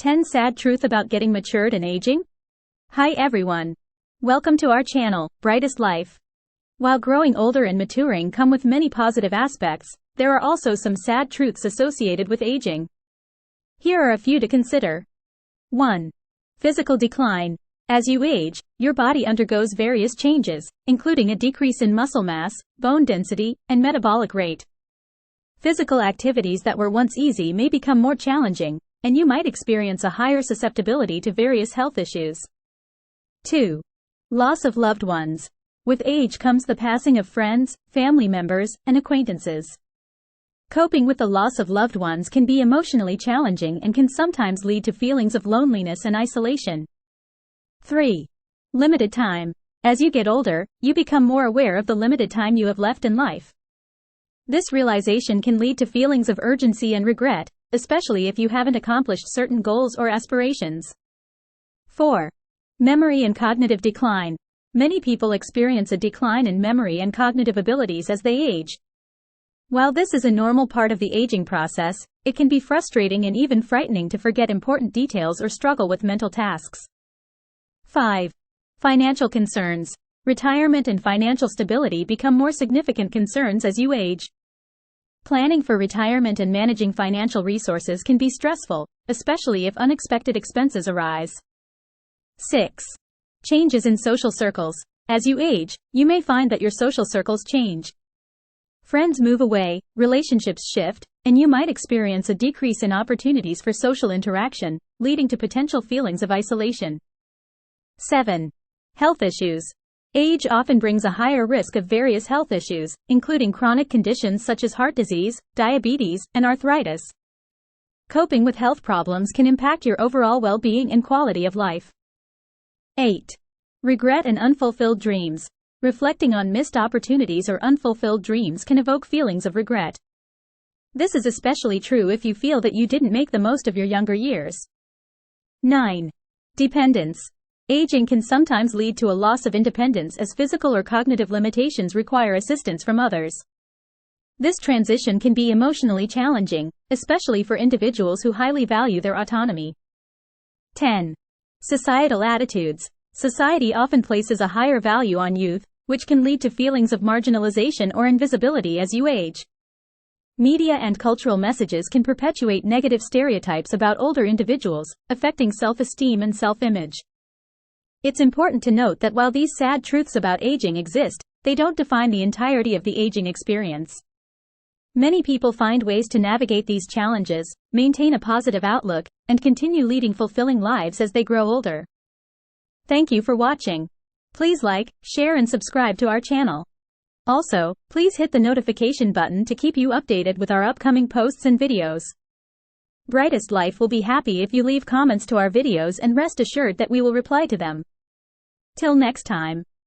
10 Sad Truth About Getting Matured and Aging? Hi everyone. Welcome to our channel, Brightest Life. While growing older and maturing come with many positive aspects, there are also some sad truths associated with aging. Here are a few to consider. 1. Physical decline. As you age, your body undergoes various changes, including a decrease in muscle mass, bone density, and metabolic rate. Physical activities that were once easy may become more challenging, and you might experience a higher susceptibility to various health issues. 2. Loss of loved ones. With age comes the passing of friends, family members, and acquaintances. Coping with the loss of loved ones can be emotionally challenging and can sometimes lead to feelings of loneliness and isolation. 3. Limited time. As you get older, you become more aware of the limited time you have left in life. This realization can lead to feelings of urgency and regret, especially if you haven't accomplished certain goals or aspirations. 4. Memory and cognitive decline. Many people experience a decline in memory and cognitive abilities as they age. While this is a normal part of the aging process, it can be frustrating and even frightening to forget important details or struggle with mental tasks. 5. Financial concerns. Retirement and financial stability become more significant concerns as you age. Planning for retirement and managing financial resources can be stressful, especially if unexpected expenses arise. 6. Changes in social circles. As you age, you may find that your social circles change. Friends move away, relationships shift, and you might experience a decrease in opportunities for social interaction, leading to potential feelings of isolation. 7. Health issues. Age often brings a higher risk of various health issues, including chronic conditions such as heart disease, diabetes, and arthritis. Coping with health problems can impact your overall well-being and quality of life. 8. Regret and unfulfilled dreams. Reflecting on missed opportunities or unfulfilled dreams can evoke feelings of regret. This is especially true if you feel that you didn't make the most of your younger years. 9. Dependence. Aging can sometimes lead to a loss of independence as physical or cognitive limitations require assistance from others. This transition can be emotionally challenging, especially for individuals who highly value their autonomy. 10. Societal attitudes. Society often places a higher value on youth, which can lead to feelings of marginalization or invisibility as you age. Media and cultural messages can perpetuate negative stereotypes about older individuals, affecting self-esteem and self-image. It's important to note that while these sad truths about aging exist, they don't define the entirety of the aging experience. Many people find ways to navigate these challenges, maintain a positive outlook, and continue leading fulfilling lives as they grow older. Thank you for watching. Please like, share, and subscribe to our channel. Also, please hit the notification button to keep you updated with our upcoming posts and videos. Brightest Life will be happy if you leave comments to our videos and rest assured that we will reply to them. Till next time.